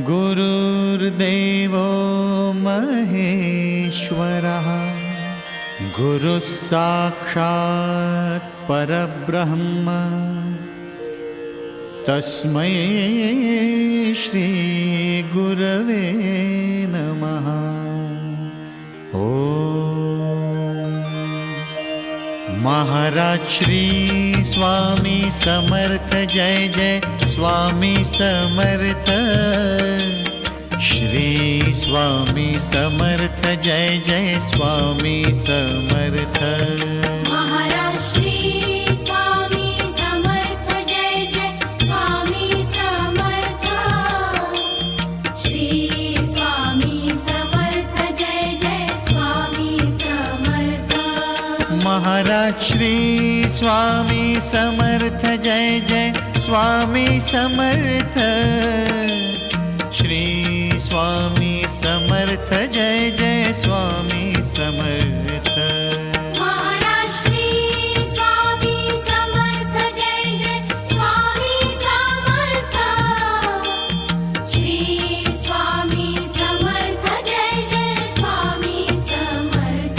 गुरुर्देवो महेश्वरः गुरुः साक्षात् परब्रह्म तस्मै श्री गुरवे नमः। महाराज श्री स्वामी समर्थ जय जय स्वामी समर्थ। श्री स्वामी समर्थ जय जय स्वामी समर्थ। महाराज श्री स्वामी समर्थ जय जय स्वामी समर्थ। श्री स्वामी समर्थ जय जय स्वामी समर्थ। महाराज श्री स्वामी समर्थ जय जय स्वामी समर्थ। श्री स्वामी समर्थ जय जय स्वामी समर्थ। महाराज श्री स्वामी समर्थ जय जय स्वामी समर्थ। श्री स्वामी समर्थ जय जय स्वामी समर्थ।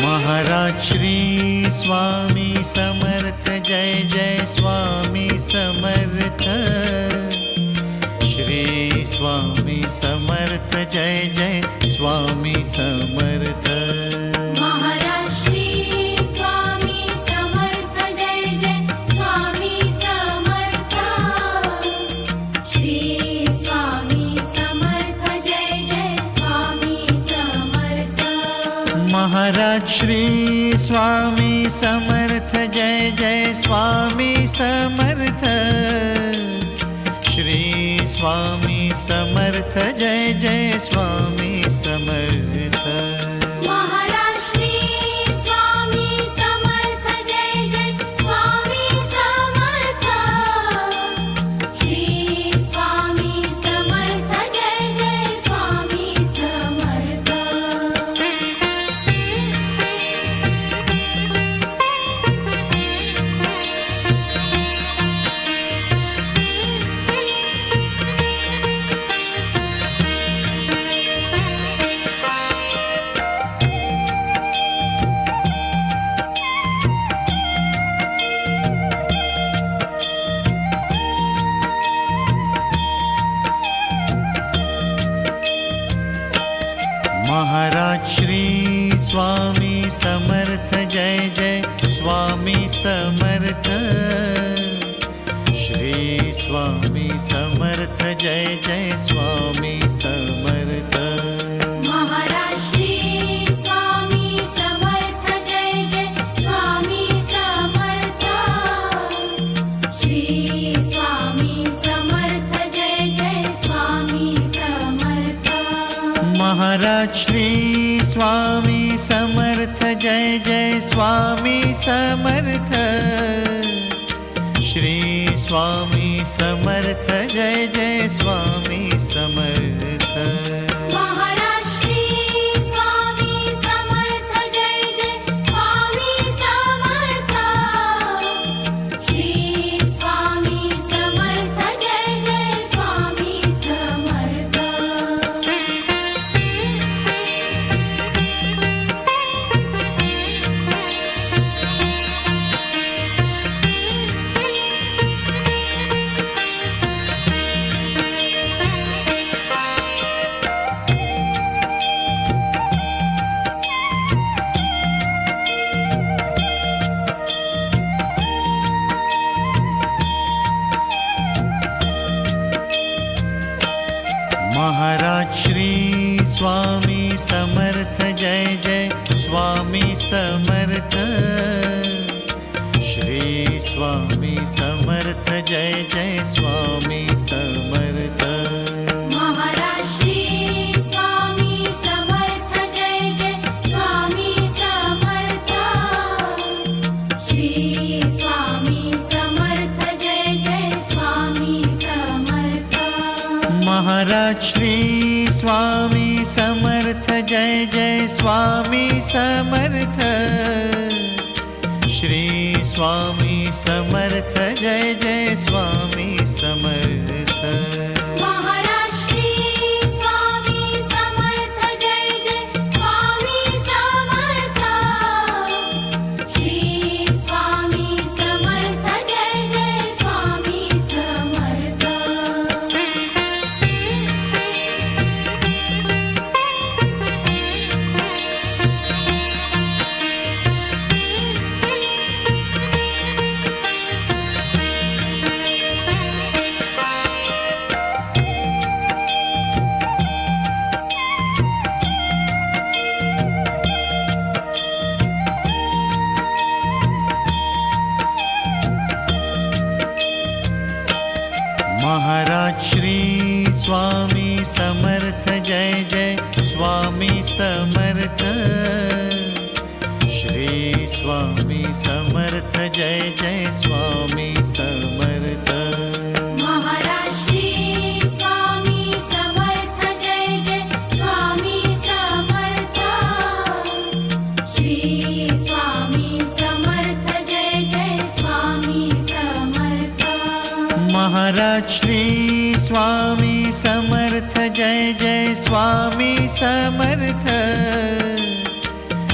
महाराज श्री स्वामी समर्थ जय जय स्वामी समर्थ। श्री स्वामी समर्थ जय जय स्वामी समर्थ। महाराज श्री स्वामी समर्थ जय जय स्वामी समर्थ। श्री स्वामी समर्थ जय जय स्वामी समर्थ। महाराज श्री स्वामी समर्थ जय जय स्वामी समर्थ। श्री स्वामी समर्थ जय जय स्वामी समर्थ। महाराज श्री स्वामी समर्थ जय जय स्वामी समर्थ। श्री स्वामी समर्थ जय जय स्वामी समर्थ। महाराज श्री स्वामी समर्थ जय जय स्वामी समर्थ। श्री स्वामी समर्थ जय जय स्वामी समर्थ। महाराज श्री स्वामी समर्थ जय जय स्वामी समर्थ। श्री स्वामी समर्थ जय जय स्वामी समर्थ। महाराज श्री स्वामी समर्थ जय जय स्वामी समर्थ। श्री स्वामी समर्थ जय जय स्वामी समर्थ। महाराज श्री स्वामी समर्थ जय जय स्वामी समर्थ। श्री स्वामी समर्थ जय जय स्वामी समर्थ। महाराज श्री स्वामी समर्थ जय जय स्वामी समर्थ। श्री स्वामी समर्थ जय जय स्वामी समर्थ। महाराज महाराज श्री स्वामी समर्थ जय जय स्वामी समर्थ। श्री स्वामी समर्थ जय जय स्वामी समर्थ। महाराज श्री स्वामी समर्थ जय जय स्वामी समर्थ। श्री स्वामी समर्थ जय जय स्वामी समर्थ। महाराज श्री स्वामी समर्थ जय जय स्वामी समर्थ। श्री स्वामी समर्थ जय जय स्वामी समर्थ। महाराज श्री स्वामी समर्थ जय जय स्वामी समर्थ।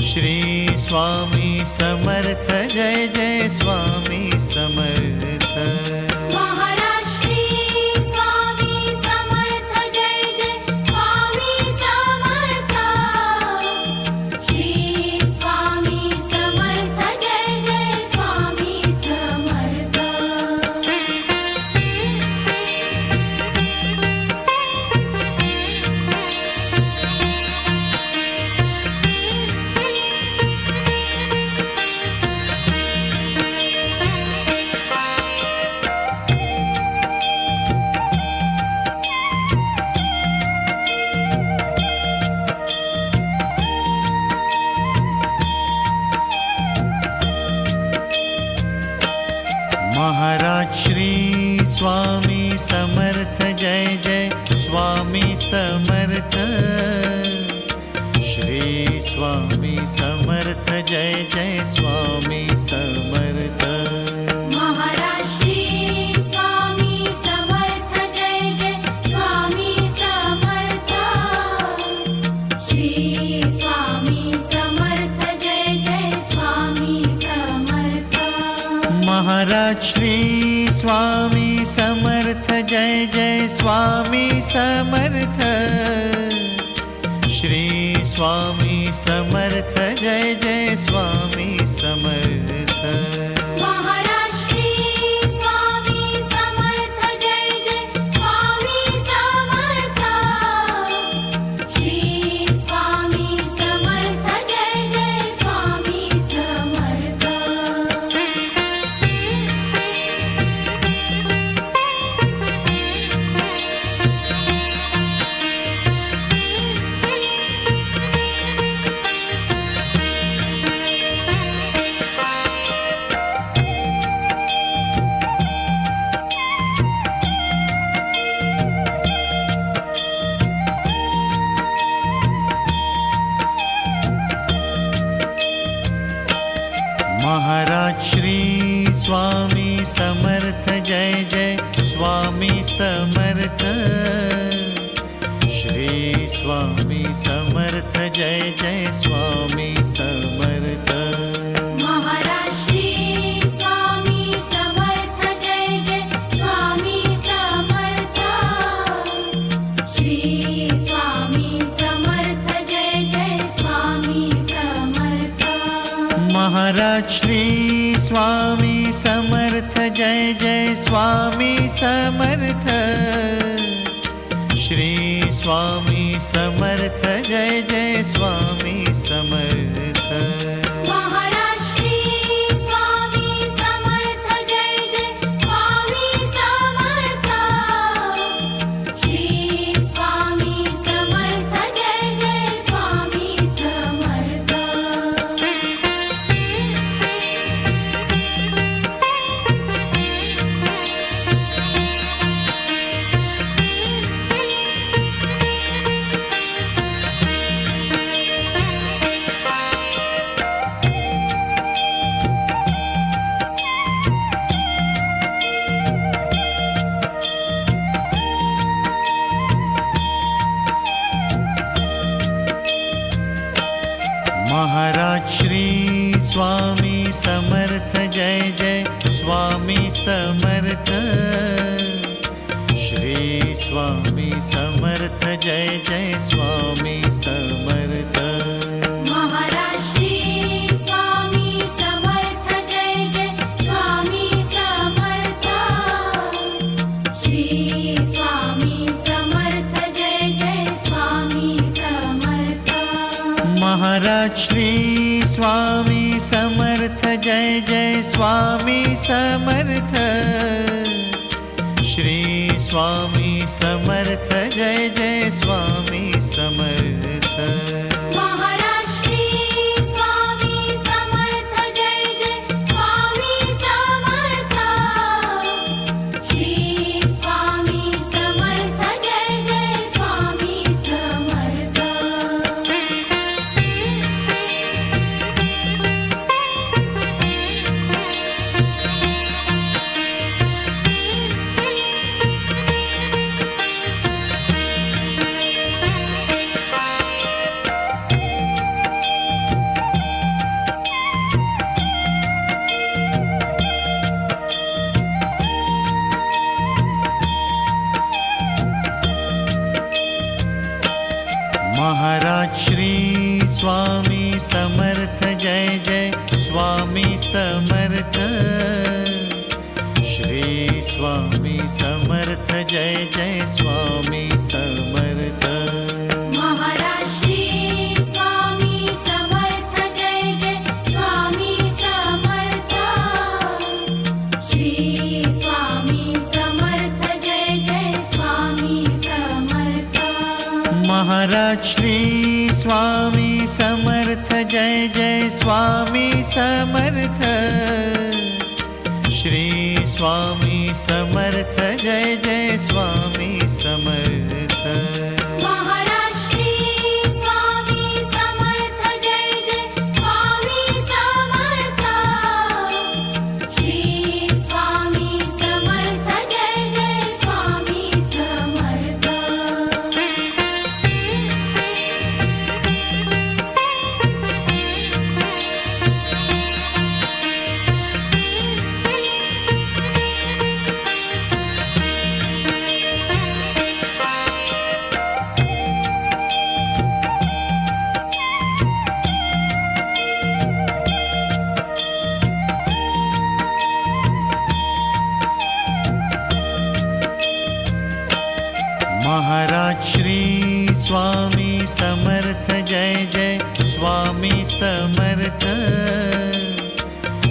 श्री स्वामी समर्थ जय जय स्वामी समर्थ। महाराज श्री स्वामी समर्थ जय जय स्वामी समर्थ। श्री स्वामी समर्थ जय जय स्वामी समर्थ। महाराज श्री स्वामी समर्थ जय जय स्वामी समर्थ। श्री स्वामी समर्थ जय जय स्वामी समर्थ। महाराज श्री स्वामी समर्थ जय जय स्वामी समर्थ। श्री स्वामी समर्थ जय जय स्वामी समर्थ। महाराज श्री स्वामी समर्थ जय जय स्वामी समर्थ। श्री स्वामी समर्थ जय जय स्वामी समर्थ। महाराज श्री स्वामी समर्थ जय जय स्वामी समर्थ। श्री स्वामी समर्थ जय जय स्वामी समर्थ। महाराज श्री स्वामी समर्थ जय जय स्वामी समर्थ। श्री स्वामी समर्थ जय जय स्वामी समर्थ। महाराज श्री स्वामी समर्थ जय जय स्वामी समर्थ। श्री स्वामी समर्थ जय जय स्वामी समर्थ। महाराज श्री स्वामी समर्थ जय जय स्वामी समर्थ। श्री स्वामी समर्थ जय जय स्वामी समर्थ। महाराज श्री स्वामी समर्थ जय जय स्वामी समर्थ। श्री स्वामी समर्थ जय जय स्वामी समर्थ। महाराज श्री स्वामी समर्थ जय जय स्वामी समर्थ। श्री स्वामी समर्थ जय जय स्वामी समर्थ। जय जय स्वामी समर्थ। महाराज श्री स्वामी समर्थ जय जय स्वामी समर्थ। श्री स्वामी समर्थ जय जय स्वामी समर्थ। महाराज श्री स्वामी समर्थ जय जय स्वामी समर्थ। श्री स्वामी समर्थ जय जय स्वामी समर्थ। महाराज श्री स्वामी समर्थ जय जय स्वामी समर्थ। श्री स्वामी समर्थ जय जय स्वामी समर्थ। महाराज श्री स्वामी समर्थ जय जय स्वामी समर्थ। श्री स्वामी समर्थ जय जय स्वामी समर्थ। महाराज श्री स्वामी समर्थ जय जय स्वामी समर्थ। श्री स्वामी समर्थ जय जय स्वामी समर्थ। महाराज श्री स्वामी समर्थ जय जय स्वामी समर्थ। श्री स्वामी समर्थ जय जय स्वामी समर्थ। महाराज श्री स्वामी समर्थ जय जय स्वामी समर्थ। श्री स्वामी समर्थ जय जय स्वामी समर्थ। महाराज श्री स्वामी समर्थ जय जय स्वामी समर्थ।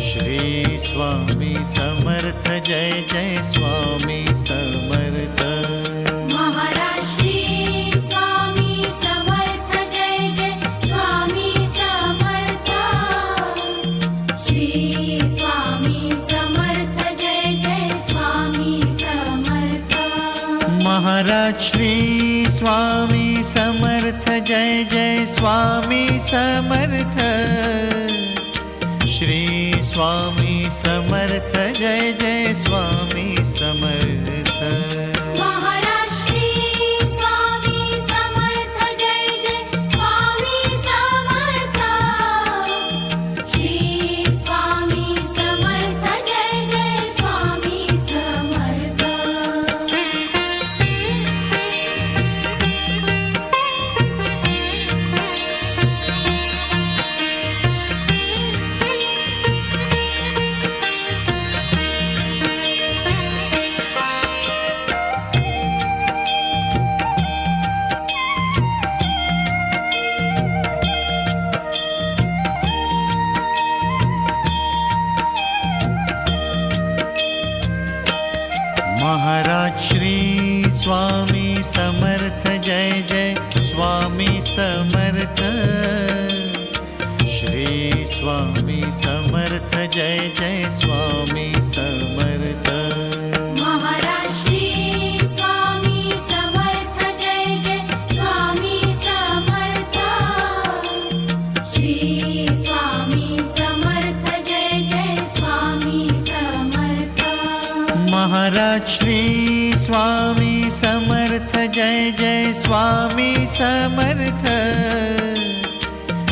श्री स्वामी समर्थ जय जय स्वामी समर्थ। महाराज श्री स्वामी समर्थ जय जय स्वामी समर्थ। श्री स्वामी समर्थ जय जय स्वामी समर्थ। महाराज श्री स्वामी समर्थ जय जय स्वामी समर्थ। श्री स्वामी समर्थ जय जय स्वामी समर्थ। महाराज श्री स्वामी समर्थ जय जय स्वामी समर्थ। श्री स्वामी समर्थ जय जय स्वामी समर्थ। महाराज श्री स्वामी समर्थ जय जय स्वामी समर्थ। श्री स्वामी समर्थ जय जय स्वामी समर्थ। महाराज श्री स्वामी समर्थ जय जय स्वामी समर्थ। श्री स्वामी समर्थ जय जय स्वामी समर्थ। महाराज श्री स्वामी समर्थ जय जय स्वामी समर्थ।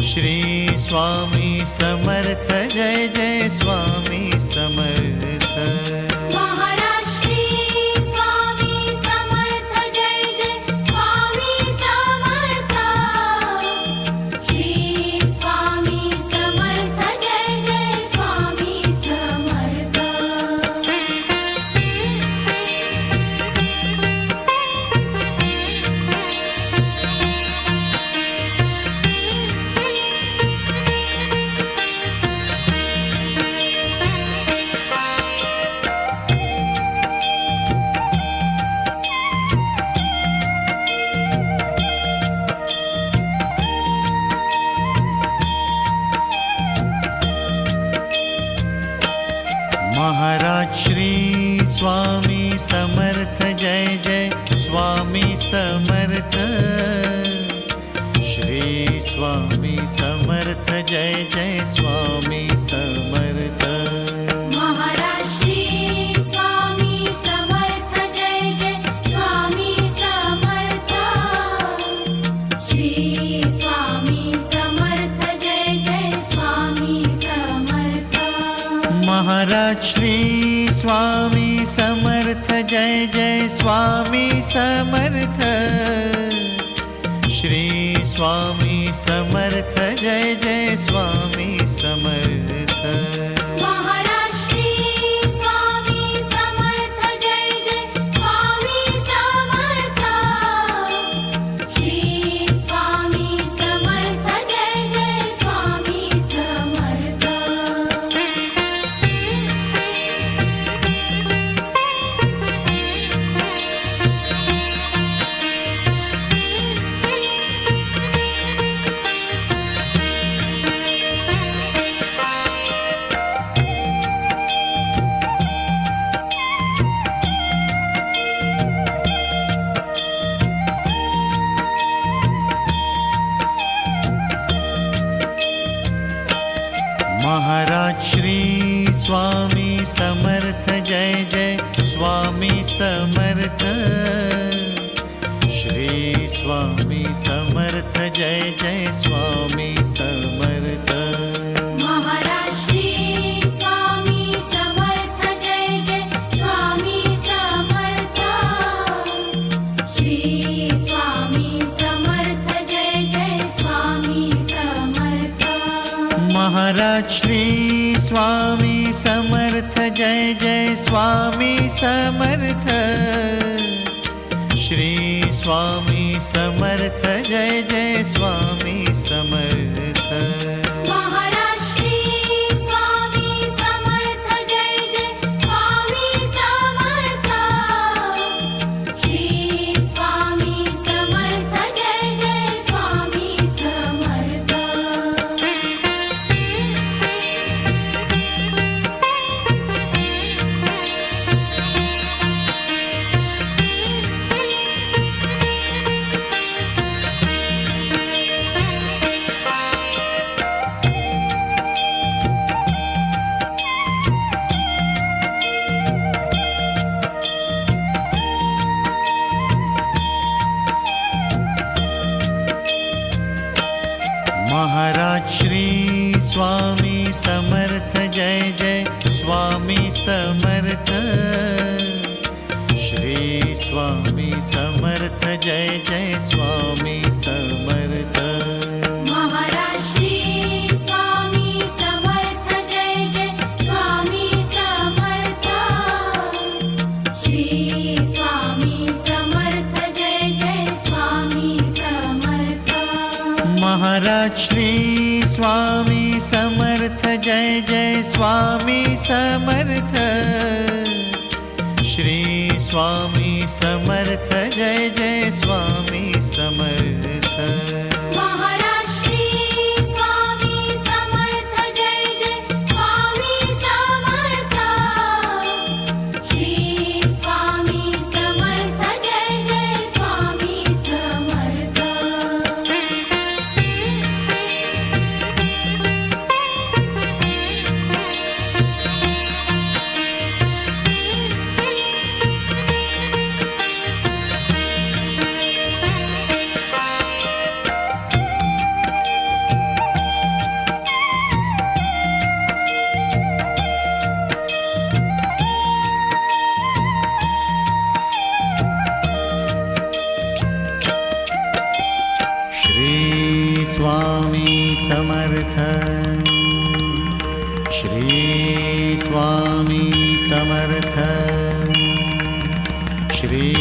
श्री स्वामी समर्थ जय जय स्वामी समर्थ। महाराज श्री स्वामी समर्थ जय जय स्वामी जय जय स्वामी समर्थ महाराज श्री स्वामी समर्थ जय जय स्वामी समर्थ श्री स्वामी समर्थ जय जय स्वामी समर्थ महाराज श्री स्वामी समर्थ जय जय स्वामी समर्थ श्री स्वामी समर्थ जय जय स्वामी समर्थ महाराज श्री स्वामी समर्थ जय जय स्वामी समर्थ श्री स्वामी समर्थ जय जय स्वामी समर्थ महाराज श्री स्वामी समर्थ जय जय स्वामी समर्थ श्री स्वामी समर्थ जय जय स्वामी समर्थ महाराज श्री स्वामी समर्थ जय जय स्वामी समर्थ श्री स्वामी समर्थ जय जय स्वामी समर्थ महाराज श्री स्वामी समर्थ जय जय स्वामी समर्थ श्री स्वामी समर्थ जय जय स्वामी समर्थ महाराज श्री स्वामी समर्थ जय जय स्वामी समर्थ श्री स्वामी समर्थ जय जय स्वामी समर्थ महाराज श्री स्वामी समर्थ जय जय स्वामी समर्थ श्री स्वामी समर्थ जय जय स्वामी समर्थ महाराज श्री स्वामी समर्थ जय जय स्वामी समर्थ श्री स्वामी समर्थ जय जय स्वामी समर्थ महाराज श्री स्वामी समर्थ जय जय स्वामी समर्थ श्री स्वामी समर्थ जय जय स्वामी समर्थ महाराज श्री स्वामी समर्थ जय जय स्वामी समर्थ श्री स्वामी समर्थ जय जय स्वामी समर्थ श्री स्वामी समर्थ श्री स्वामी समर्थ श्री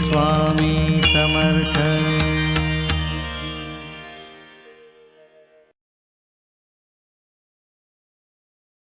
स्वामी समर्थ